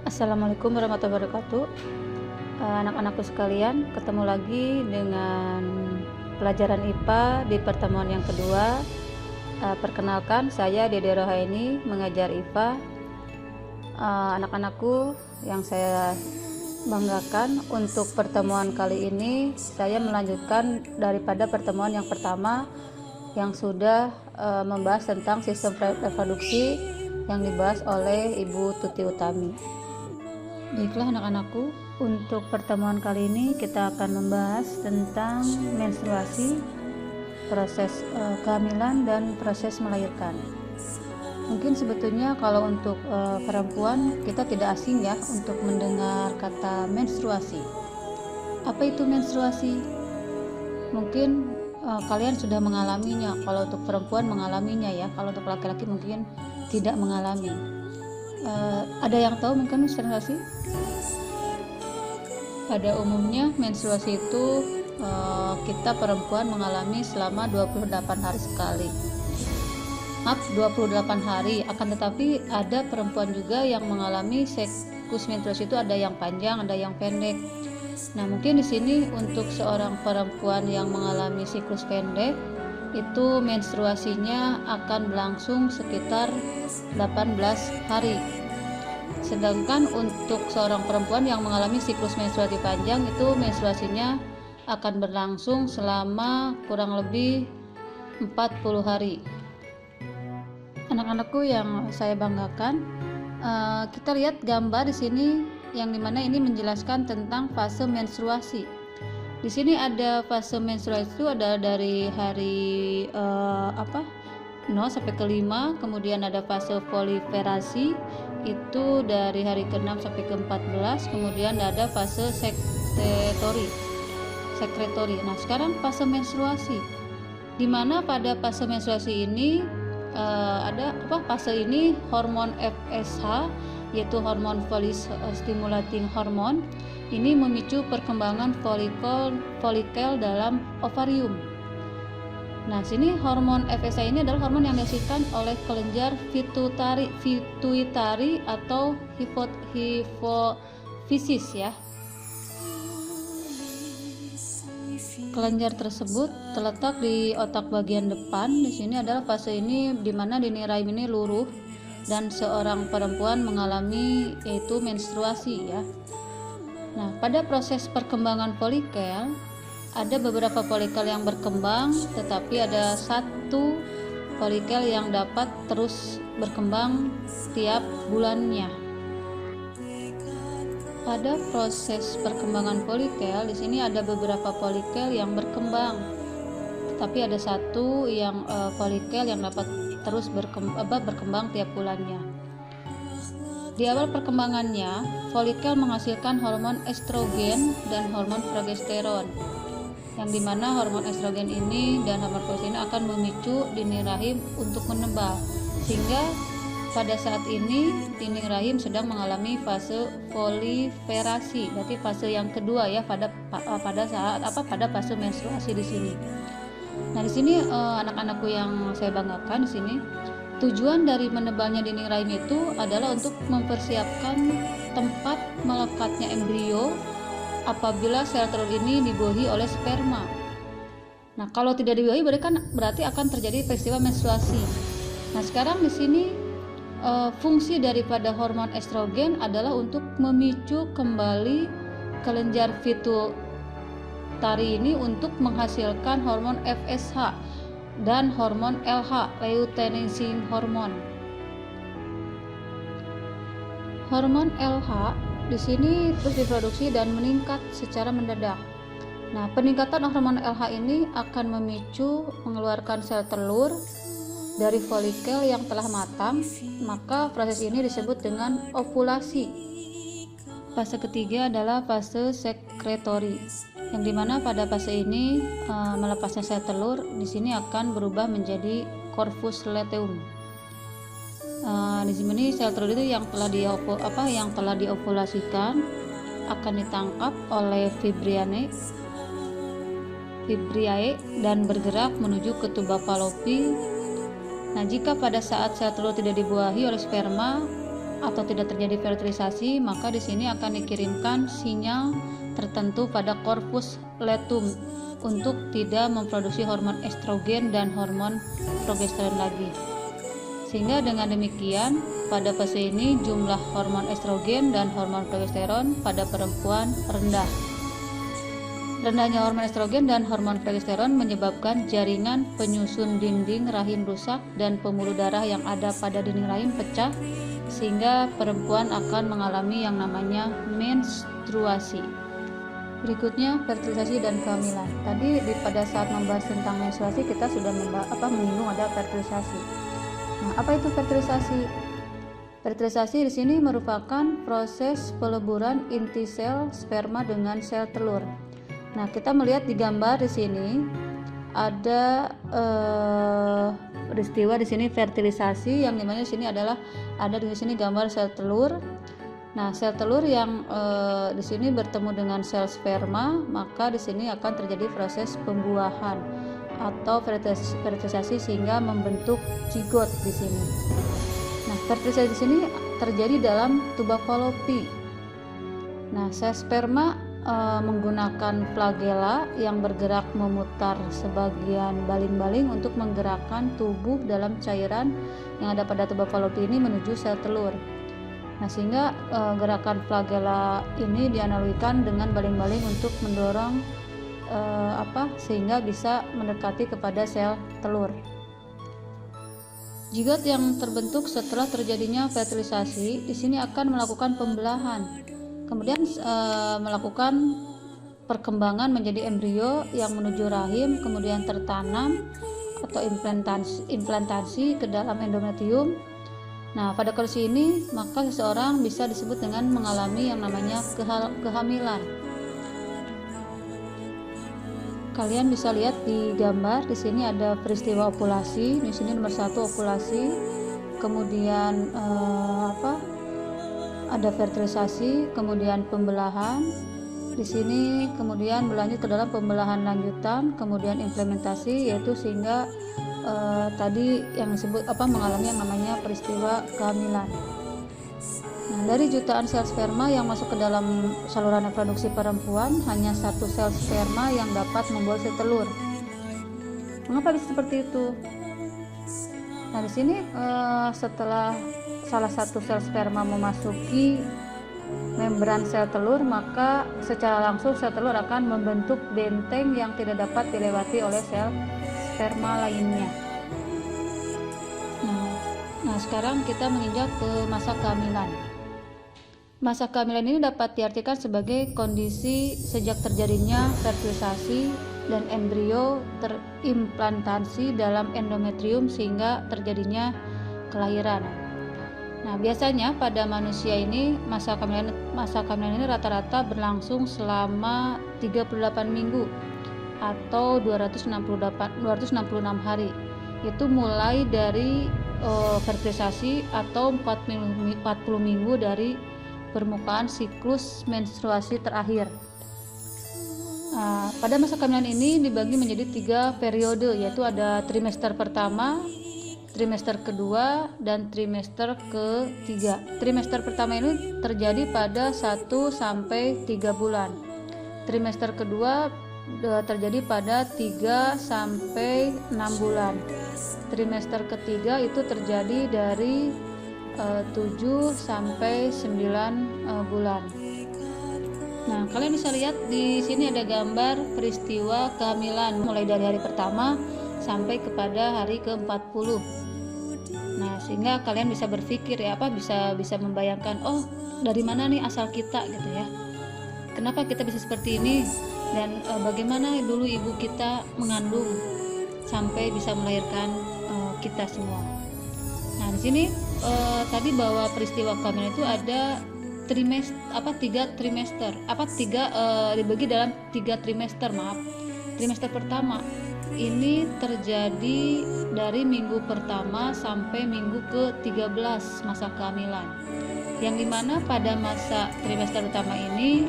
Assalamualaikum warahmatullahi wabarakatuh. Anak-anakku sekalian, ketemu lagi dengan pelajaran IPA di pertemuan yang kedua. Perkenalkan, saya Dede Rohaini, mengajar IPA. Anak-anakku yang saya banggakan, untuk pertemuan kali ini saya melanjutkan daripada pertemuan yang pertama yang sudah membahas tentang sistem reproduksi yang dibahas oleh Ibu Tuti Utami. Baiklah anak-anakku, untuk pertemuan kali ini kita akan membahas tentang menstruasi, proses kehamilan dan proses melahirkan. Mungkin sebetulnya kalau untuk perempuan kita tidak asing ya untuk mendengar kata menstruasi. Apa itu menstruasi? Mungkin kalian sudah mengalaminya. Kalau untuk perempuan mengalaminya ya, kalau untuk laki-laki mungkin tidak mengalami. Ada yang tahu mungkin menstruasi? Pada umumnya menstruasi itu kita perempuan mengalami selama 28 hari sekali. 28 hari, akan tetapi ada perempuan juga yang mengalami siklus menstruasi itu ada yang panjang, ada yang pendek. Nah, mungkin di sini untuk seorang perempuan yang mengalami siklus pendek itu menstruasinya akan berlangsung sekitar 18 hari. Sedangkan untuk seorang perempuan yang mengalami siklus menstruasi panjang itu menstruasinya akan berlangsung selama kurang lebih 40 hari. Anak-anakku yang saya banggakan, kita lihat gambar di sini yang dimana ini menjelaskan tentang fase menstruasi. Di sini ada fase menstruasi itu ada dari hari 0 sampai ke 5, kemudian ada fase proliferasi itu dari hari ke-6 sampai ke-14, kemudian ada fase sekretori. Nah, sekarang fase menstruasi. Di mana pada fase menstruasi ini fase ini hormon FSH yaitu hormon follicle stimulating hormone ini memicu perkembangan folikel dalam ovarium. Nah, sini hormon FSH ini adalah hormon yang dihasilkan oleh kelenjar pituitari atau hipofisis ya. Kelenjar tersebut terletak di otak bagian depan. Di sini adalah fase ini di mana dini rahim ini luruh dan seorang perempuan mengalami yaitu menstruasi ya. Nah, pada proses perkembangan folikel ada beberapa folikel yang berkembang, tetapi ada satu folikel yang dapat terus berkembang setiap bulannya. Pada proses perkembangan folikel, di sini ada beberapa folikel yang berkembang, tapi ada satu yang folikel yang dapat terus berkembang tiap bulannya. Di awal perkembangannya, folikel menghasilkan hormon estrogen dan hormon progesteron, yang dimana hormon estrogen ini dan hormon progesteron ini akan memicu dinding rahim untuk menebal, sehingga pada saat ini dinding rahim sedang mengalami fase proliferasi, berarti fase yang kedua ya pada fase menstruasi di sini. Nah, di sini anak-anakku yang saya banggakan di sini, tujuan dari menebalnya dinding rahim itu adalah untuk mempersiapkan tempat melekatnya embrio apabila sel telur ini dibuahi oleh sperma. Nah, kalau tidak dibuahi berarti akan terjadi peristiwa menstruasi. Nah, sekarang di sini fungsi daripada hormon estrogen adalah untuk memicu kembali kelenjar pituitari ini untuk menghasilkan hormon FSH dan hormon LH, luteinizing hormone. Hormon LH di sini terus diproduksi dan meningkat secara mendadak. Nah, peningkatan hormon LH ini akan memicu mengeluarkan sel telur dari folikel yang telah matang, maka proses ini disebut dengan ovulasi. Fase ketiga adalah fase sekretori, yang dimana pada fase ini melepasnya sel telur di sini akan berubah menjadi corpus luteum. Di sini sel telur itu yang telah diovulasikan akan ditangkap oleh Fibriae dan bergerak menuju ke tuba Fallopi. Nah, jika pada saat sel telur tidak dibuahi oleh sperma, atau tidak terjadi fertilisasi, maka di sini akan dikirimkan sinyal tertentu pada korpus luteum untuk tidak memproduksi hormon estrogen dan hormon progesteron lagi. Sehingga dengan demikian pada fase ini jumlah hormon estrogen dan hormon progesteron pada perempuan rendah. Rendahnya hormon estrogen dan hormon progesteron menyebabkan jaringan penyusun dinding rahim rusak dan pembuluh darah yang ada pada dinding rahim pecah, sehingga perempuan akan mengalami yang namanya menstruasi. Berikutnya fertilisasi dan kehamilan. Tadi pada saat membahas tentang menstruasi kita sudah menyinggung ada fertilisasi. Nah, apa itu fertilisasi? Fertilisasi di sini merupakan proses peleburan inti sel sperma dengan sel telur. Nah, kita melihat di gambar di sini ada peristiwa di sini fertilisasi, yang dimana di sini adalah ada di sini gambar sel telur. Nah, sel telur yang di sini bertemu dengan sel sperma, maka di sini akan terjadi proses pembuahan atau fertilisasi sehingga membentuk zigot di sini. Nah, fertilisasi di sini terjadi dalam tuba falopi. Nah, sel sperma menggunakan flagela yang bergerak memutar sebagian baling-baling untuk menggerakkan tubuh dalam cairan yang ada pada tuba falopi ini menuju sel telur. Nah, sehingga gerakan flagela ini dianalogikan dengan baling-baling untuk mendorong sehingga bisa mendekati kepada sel telur. Zigot yang terbentuk setelah terjadinya fertilisasi di sini akan melakukan pembelahan, kemudian melakukan perkembangan menjadi embrio yang menuju rahim, kemudian tertanam atau implantasi ke dalam endometrium. Nah, pada kondisi ini maka seseorang bisa disebut dengan mengalami yang namanya kehamilan. Kalian bisa lihat di gambar di sini ada peristiwa ovulasi. Di sini nomor 1 ovulasi, kemudian ada fertilisasi, kemudian pembelahan. Di sini kemudian berlanjut ke dalam pembelahan lanjutan, kemudian implementasi, yaitu sehingga tadi yang disebut mengalami yang namanya peristiwa kehamilan. Nah, dari jutaan sel sperma yang masuk ke dalam saluran reproduksi perempuan, hanya 1 sel sperma yang dapat membuat sel telur. Mengapa bisa seperti itu? Nah, di sini setelah salah satu sel sperma memasuki membran sel telur, maka secara langsung sel telur akan membentuk benteng yang tidak dapat dilewati oleh sel sperma lainnya. Nah, sekarang kita menginjak ke masa kehamilan. Masa kehamilan ini dapat diartikan sebagai kondisi sejak terjadinya fertilisasi dan embrio terimplantasi dalam endometrium sehingga terjadinya kelahiran. Nah, biasanya pada manusia ini masa kehamilan ini rata-rata berlangsung selama 38 minggu atau 266 hari. Itu mulai dari fertilisasi atau 40 minggu dari permukaan siklus menstruasi terakhir. Pada masa kehamilan ini dibagi menjadi 3 periode, yaitu ada trimester pertama, trimester kedua, dan trimester ketiga. Trimester pertama ini terjadi pada 1 sampai 3 bulan. Trimester kedua terjadi pada 3 sampai 6 bulan. Trimester ketiga itu terjadi dari 7 sampai 9 bulan. Nah, kalian bisa lihat di sini ada gambar peristiwa kehamilan mulai dari hari pertama sampai kepada hari ke-40. Nah, sehingga kalian bisa berpikir bisa membayangkan, oh, dari mana nih asal kita gitu ya. Kenapa kita bisa seperti ini, dan bagaimana dulu ibu kita mengandung sampai bisa melahirkan kita semua. Nah, di sini tadi bahwa peristiwa kehamilan itu ada dibagi dalam 3 trimester. Trimester pertama ini terjadi dari minggu pertama sampai minggu ke-13 masa kehamilan, yang dimana pada masa trimester utama ini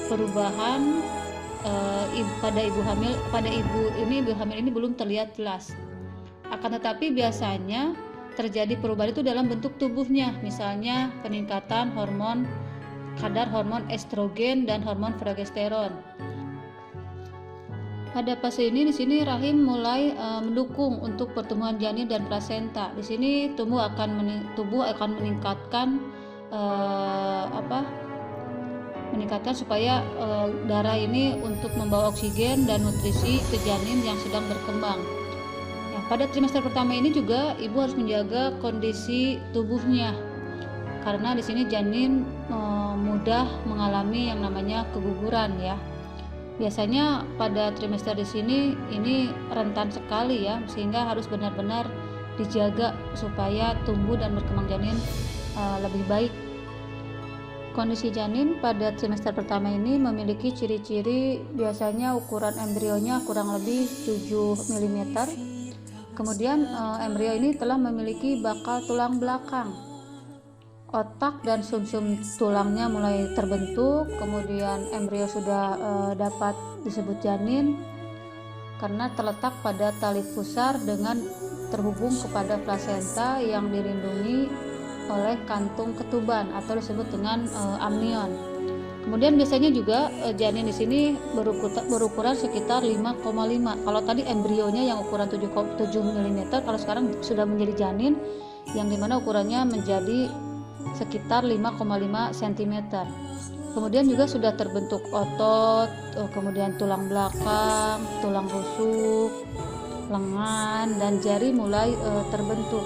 perubahan pada ibu hamil ini belum terlihat jelas. Akan tetapi biasanya terjadi perubahan itu dalam bentuk tubuhnya, misalnya peningkatan kadar hormon estrogen dan hormon progesteron. Pada fase ini di sini rahim mulai mendukung untuk pertumbuhan janin dan plasenta. Di sini tubuh akan meningkatkan supaya darah ini untuk membawa oksigen dan nutrisi ke janin yang sedang berkembang. Ya, pada trimester pertama ini juga ibu harus menjaga kondisi tubuhnya, karena di sini janin mudah mengalami yang namanya keguguran ya. Biasanya pada trimester di sini ini rentan sekali ya, sehingga harus benar-benar dijaga supaya tumbuh dan berkembang janin lebih baik. Kondisi janin pada trimester pertama ini memiliki ciri-ciri, biasanya ukuran embrionya kurang lebih 7 mm. Kemudian embrio ini telah memiliki bakal tulang belakang. Otak dan sumsum tulangnya mulai terbentuk, kemudian embrio sudah dapat disebut janin karena terletak pada tali pusar dengan terhubung kepada plasenta yang dilindungi oleh kantung ketuban atau disebut dengan amnion. Kemudian biasanya juga janin di sini berukuran sekitar 5,5. Kalau tadi embrionya yang ukuran 7 mm, kalau sekarang sudah menjadi janin yang dimana ukurannya menjadi sekitar 5,5 cm. Kemudian juga sudah terbentuk otot, kemudian tulang belakang, tulang rusuk, lengan, dan jari mulai terbentuk.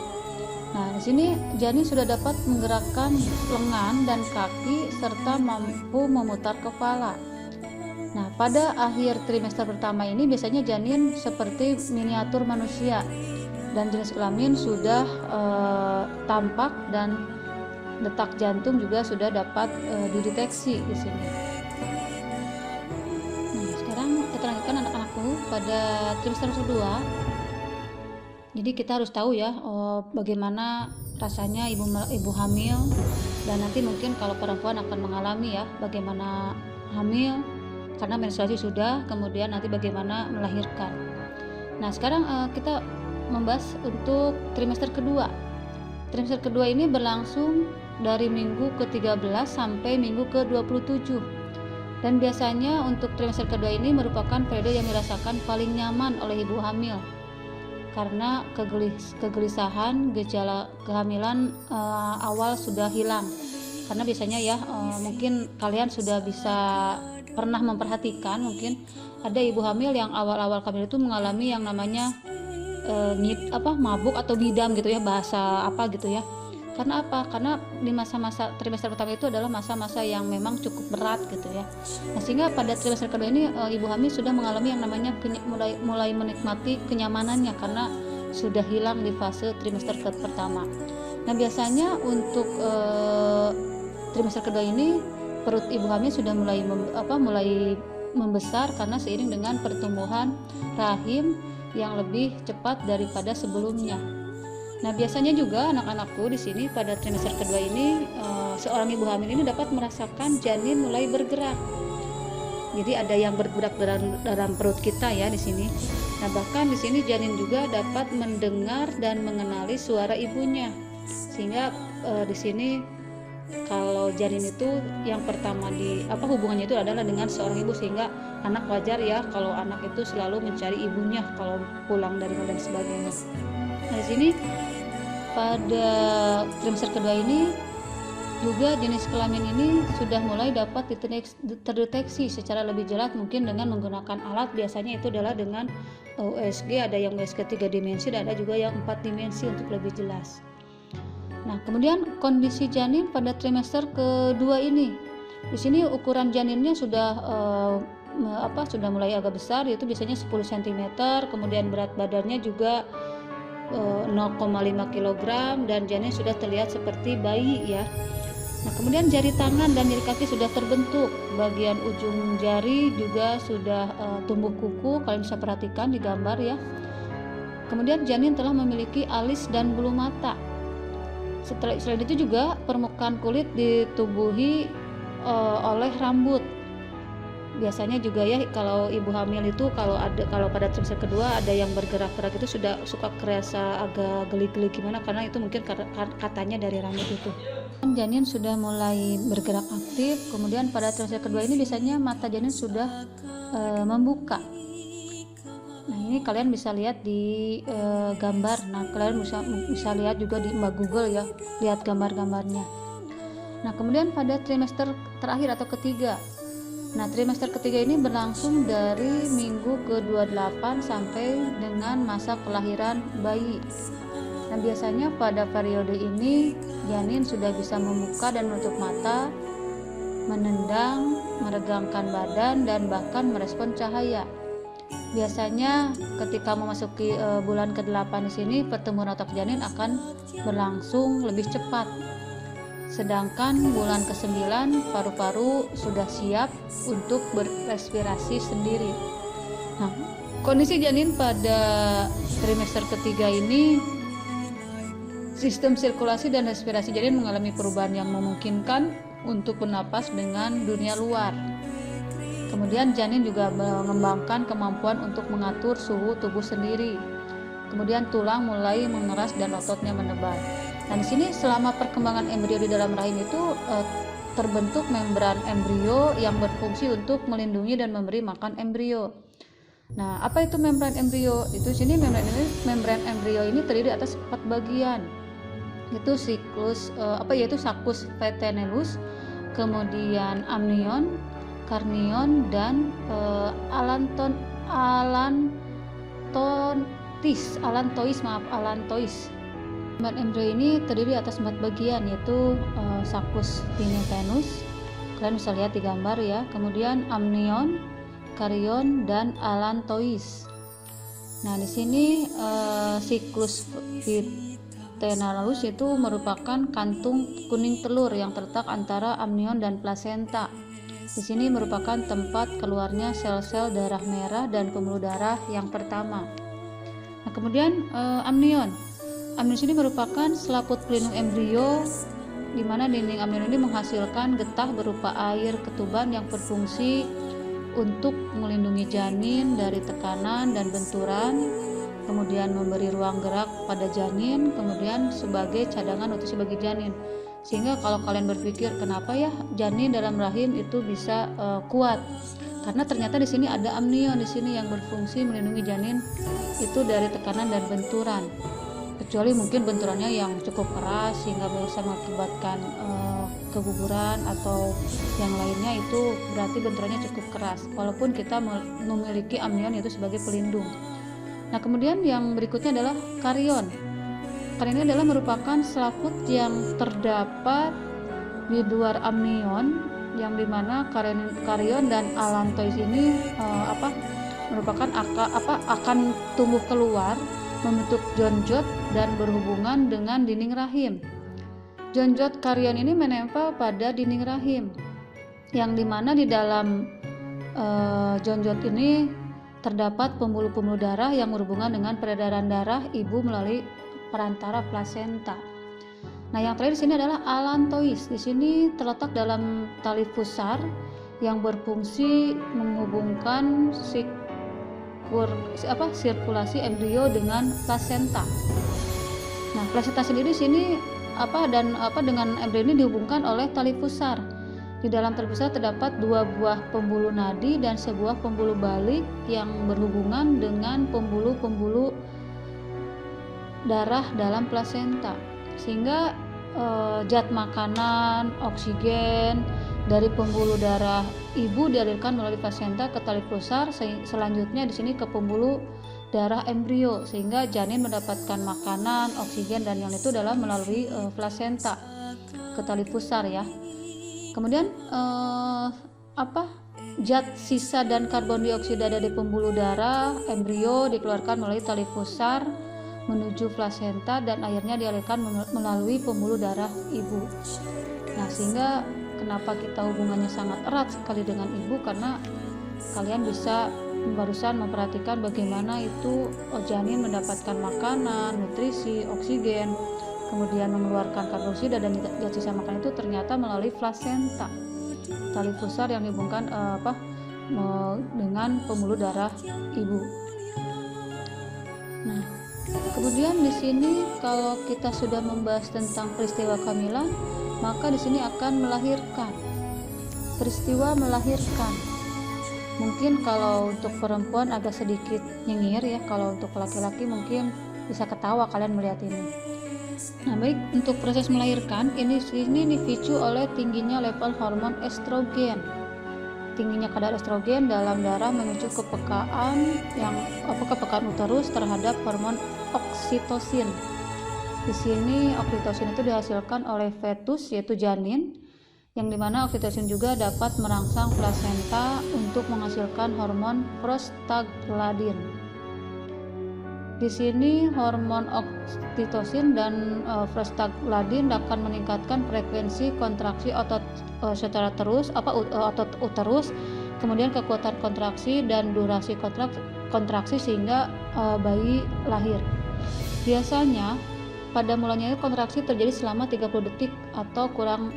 Nah, di sini janin sudah dapat menggerakkan lengan dan kaki serta mampu memutar kepala. Nah, pada akhir trimester pertama ini biasanya janin seperti miniatur manusia dan jenis kelamin sudah tampak dan detak jantung juga sudah dapat dideteksi di sini. Nah, sekarang kita lanjutkan anak-anakku pada trimester kedua. Jadi kita harus tahu ya bagaimana rasanya ibu hamil, dan nanti mungkin kalau perempuan akan mengalami ya bagaimana hamil karena menstruasi sudah, kemudian nanti bagaimana melahirkan. Nah, sekarang kita membahas untuk trimester kedua. Trimester kedua ini berlangsung dari minggu ke-13 sampai minggu ke-27. Dan biasanya untuk trimester kedua ini merupakan periode yang dirasakan paling nyaman oleh ibu hamil. Karena kegelisahan gejala kehamilan awal sudah hilang. Karena biasanya ya mungkin kalian sudah bisa pernah memperhatikan, mungkin ada ibu hamil yang awal-awal hamil itu mengalami yang namanya mabuk atau bidam gitu ya, bahasa apa gitu ya. Karena apa? Karena di masa-masa trimester pertama itu adalah masa-masa yang memang cukup berat gitu ya. Nah, sehingga pada trimester kedua ini ibu hamil sudah mengalami yang namanya mulai menikmati kenyamanannya karena sudah hilang di fase trimester pertama. Nah, biasanya untuk trimester kedua ini perut ibu hamil sudah mulai membesar karena seiring dengan pertumbuhan rahim yang lebih cepat daripada sebelumnya. Nah, biasanya juga anak-anakku di sini pada trimester kedua ini seorang ibu hamil ini dapat merasakan janin mulai bergerak. Jadi ada yang bergerak dalam perut kita ya di sini. Nah, bahkan di sini janin juga dapat mendengar dan mengenali suara ibunya. Sehingga di sini kalau janin itu yang pertama hubungannya itu adalah dengan seorang ibu, sehingga anak wajar ya kalau anak itu selalu mencari ibunya kalau pulang dari dan sebagainya. Nah, di sini pada trimester kedua ini juga jenis kelamin ini sudah mulai dapat terdeteksi secara lebih jelas, mungkin dengan menggunakan alat. Biasanya itu adalah dengan USG, ada yang USG 3 dimensi dan ada juga yang 4 dimensi untuk lebih jelas. Nah, kemudian kondisi janin pada trimester kedua ini, di sini ukuran janinnya sudah mulai agak besar, yaitu biasanya 10 cm, kemudian berat badannya juga 0,5 kg dan janin sudah terlihat seperti bayi ya. Nah, kemudian jari tangan dan jari kaki sudah terbentuk, bagian ujung jari juga sudah tumbuh kuku, kalian bisa perhatikan di gambar ya. Kemudian janin telah memiliki alis dan bulu mata. Selain itu juga permukaan kulit ditubuhi oleh rambut. biasanya juga ya kalau ibu hamil itu kalau pada trimester kedua ada yang bergerak-gerak itu sudah suka kerasa agak geli-geli gimana, karena itu mungkin katanya dari rambut itu. Janin sudah mulai bergerak aktif, kemudian pada trimester kedua ini biasanya mata janin sudah membuka. Nah ini kalian bisa lihat di gambar. Nah kalian bisa lihat juga di Mbak Google ya, lihat gambar-gambarnya. Nah kemudian pada trimester terakhir atau ketiga, nah trimester ketiga ini berlangsung dari minggu ke-28 sampai dengan masa kelahiran bayi. Nah biasanya pada periode ini janin sudah bisa membuka dan menutup mata, menendang, meregangkan badan, dan bahkan merespon cahaya. Biasanya ketika memasuki bulan ke-8 di sini pertumbuhan otak janin akan berlangsung lebih cepat. Sedangkan bulan ke-9 paru-paru sudah siap untuk berrespirasi sendiri. Nah, kondisi janin pada trimester ketiga ini, sistem sirkulasi dan respirasi janin mengalami perubahan yang memungkinkan untuk bernapas dengan dunia luar. Kemudian janin juga mengembangkan kemampuan untuk mengatur suhu tubuh sendiri. Kemudian tulang mulai mengeras dan ototnya menebal. Nah, di sini selama perkembangan embrio di dalam rahim itu terbentuk membran embrio yang berfungsi untuk melindungi dan memberi makan embrio. Nah, apa itu membran embrio? Itu sini membran embrio ini terdiri atas 4 bagian. Itu siklus yaitu saccus veterinellus, kemudian amnion, carnion, dan allantois. Membran embrio ini terdiri atas 4 bagian, yaitu saccus pinnitenus, kalian bisa lihat di gambar ya, kemudian amnion, carnion, dan allantois. Nah di sini siklus vitrinalus itu merupakan kantung kuning telur yang terletak antara amnion dan plasenta. Di sini merupakan tempat keluarnya sel-sel darah merah dan pembuluh darah yang pertama. Nah kemudian amnion. Amnion ini merupakan selaput pelindung embrio, di mana dinding amnion ini menghasilkan getah berupa air ketuban yang berfungsi untuk melindungi janin dari tekanan dan benturan, kemudian memberi ruang gerak pada janin, kemudian sebagai cadangan nutrisi bagi janin. Sehingga kalau kalian berpikir kenapa ya janin dalam rahim itu bisa kuat, karena ternyata di sini ada amnion di sini yang berfungsi melindungi janin itu dari tekanan dan benturan. Kecuali mungkin benturannya yang cukup keras sehingga bisa mengakibatkan keguguran atau yang lainnya, itu berarti benturannya cukup keras walaupun kita memiliki amnion itu sebagai pelindung. Nah kemudian yang berikutnya adalah carnion. Carnion ini adalah merupakan selaput yang terdapat di luar amnion, yang dimana carnion dan allantois ini merupakan akan tumbuh keluar membentuk jonjot dan berhubungan dengan dinding rahim. Jonjot carnion ini menempel pada dinding rahim, yang dimana di dalam jonjot ini terdapat pembuluh-pembuluh darah yang berhubungan dengan peredaran darah ibu melalui perantara plasenta. Nah, yang terakhir di sini adalah allantois. Di sini terletak dalam tali pusar yang berfungsi menghubungkan sirkulasi embrio dengan plasenta. Nah, plasenta sendiri sini dengan embrio ini dihubungkan oleh tali pusar. Di dalam tali pusar terdapat 2 buah pembuluh nadi dan sebuah pembuluh balik yang berhubungan dengan pembuluh-pembuluh darah dalam plasenta. Sehingga zat makanan, oksigen dari pembuluh darah ibu dialirkan melalui plasenta ke tali pusar, selanjutnya di sini ke pembuluh darah embrio, sehingga janin mendapatkan makanan, oksigen, dan yang itu adalah melalui plasenta ke tali pusar ya. Kemudian zat sisa dan karbon dioksida dari pembuluh darah embrio dikeluarkan melalui tali pusar menuju plasenta dan akhirnya dialirkan melalui pembuluh darah ibu. Nah, sehingga kenapa kita hubungannya sangat erat sekali dengan ibu, karena kalian bisa barusan memperhatikan bagaimana itu janin mendapatkan makanan, nutrisi, oksigen, kemudian mengeluarkan karbon dioksida dan zat sisa makanan itu ternyata melalui plasenta, tali pusar yang dihubungkan dengan pembuluh darah ibu. Nah, kemudian di sini kalau kita sudah membahas tentang peristiwa kehamilan, maka di sini akan melahirkan. Peristiwa melahirkan. Mungkin kalau untuk perempuan agak sedikit nyengir ya, kalau untuk laki-laki mungkin bisa ketawa kalian melihat ini. Nah, baik, untuk proses melahirkan ini dipicu oleh tingginya level hormon estrogen. Tingginya kadar estrogen dalam darah memicu kepekaan uterus terhadap hormon oksitosin. Di sini oksitosin itu dihasilkan oleh fetus yaitu janin, yang dimana oksitosin juga dapat merangsang plasenta untuk menghasilkan hormon prostaglandin. Di sini hormon oksitosin dan prostaglandin akan meningkatkan frekuensi kontraksi otot secara otot uterus, kemudian kekuatan kontraksi dan durasi kontraksi sehingga bayi lahir. Biasanya pada mulanya kontraksi terjadi selama 30 detik atau kurang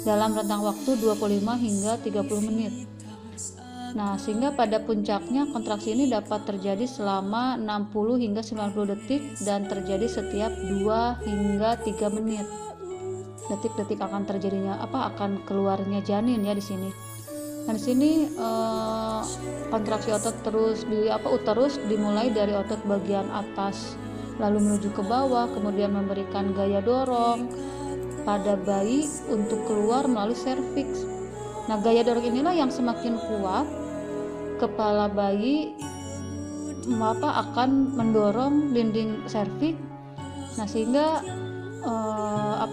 dalam rentang waktu 25 hingga 30 menit. Nah, sehingga pada puncaknya kontraksi ini dapat terjadi selama 60 hingga 90 detik dan terjadi setiap 2 hingga 3 menit. Detik-detik akan keluarnya janin ya di sini. Dan di sini kontraksi otot uterus dimulai dari otot bagian atas lalu menuju ke bawah, kemudian memberikan gaya dorong pada bayi untuk keluar melalui serviks. Nah, gaya dorong inilah yang semakin kuat, kepala bayi akan mendorong dinding serviks. Nah, sehingga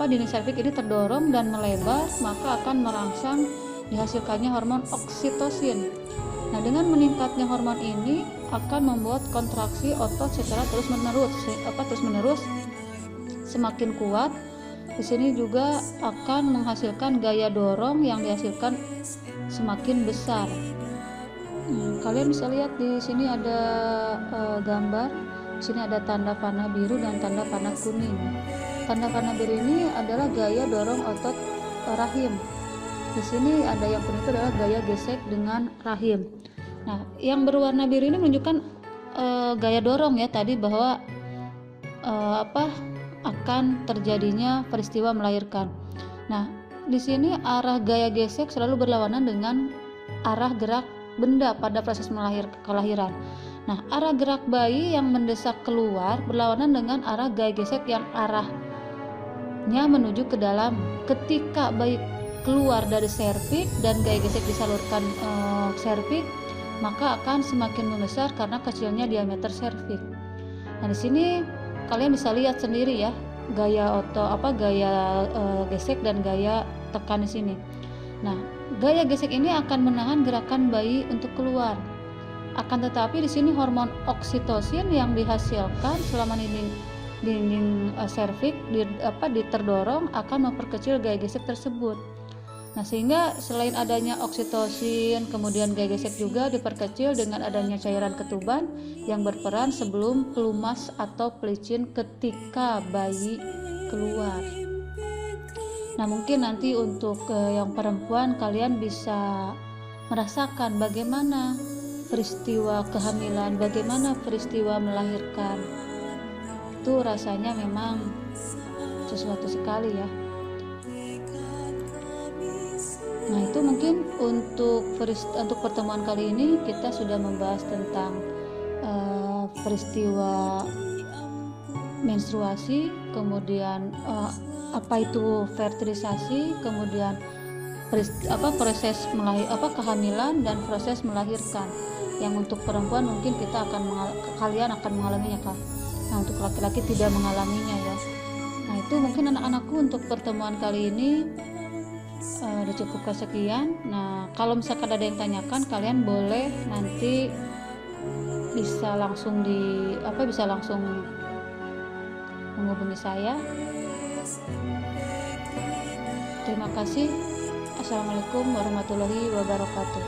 dinding serviks ini terdorong dan melebar, maka akan merangsang dihasilkannya hormon oksitosin. Nah, dengan meningkatnya hormon ini akan membuat kontraksi otot secara terus-menerus semakin kuat. Di sini juga akan menghasilkan gaya dorong yang dihasilkan semakin besar. Kalian bisa lihat di sini ada gambar. Di sini ada tanda panah biru dan tanda panah kuning. Tanda panah biru ini adalah gaya dorong otot rahim. Di sini ada yang kuning itu adalah gaya gesek dengan rahim. Nah, yang berwarna biru ini menunjukkan gaya dorong ya tadi, bahwa akan terjadinya peristiwa melahirkan. Nah, di sini arah gaya gesek selalu berlawanan dengan arah gerak benda pada proses kelahiran. Nah, arah gerak bayi yang mendesak keluar berlawanan dengan arah gaya gesek yang arahnya menuju ke dalam. Ketika bayi keluar dari serviks dan gaya gesek disalurkan serviks, maka akan semakin membesar karena kecilnya diameter serviks. Nah, di sini kalian bisa lihat sendiri ya gaya gesek dan gaya tekan di sini. Nah, gaya gesek ini akan menahan gerakan bayi untuk keluar. Akan tetapi di sini hormon oksitosin yang dihasilkan selama dinding serviks terdorong akan memperkecil gaya gesek tersebut. Nah, sehingga selain adanya oksitosin, kemudian gaya gesek juga diperkecil dengan adanya cairan ketuban yang berperan sebelum pelumas atau pelicin ketika bayi keluar. Nah, mungkin nanti untuk yang perempuan kalian bisa merasakan bagaimana peristiwa kehamilan, bagaimana peristiwa melahirkan. Itu rasanya memang sesuatu sekali ya. Nah, itu mungkin untuk pertemuan kali ini kita sudah membahas tentang peristiwa menstruasi, kemudian apa itu fertilisasi, kemudian proses kehamilan dan proses melahirkan. Yang untuk perempuan mungkin kalian akan mengalaminya kan. Nah, untuk laki-laki tidak mengalaminya ya. Nah, itu mungkin anak-anakku untuk pertemuan kali ini udah cukup sekian. Nah, kalau misalkan ada yang tanyakan, kalian boleh nanti bisa langsung menghubungi saya. Terima kasih. Assalamualaikum warahmatullahi wabarakatuh.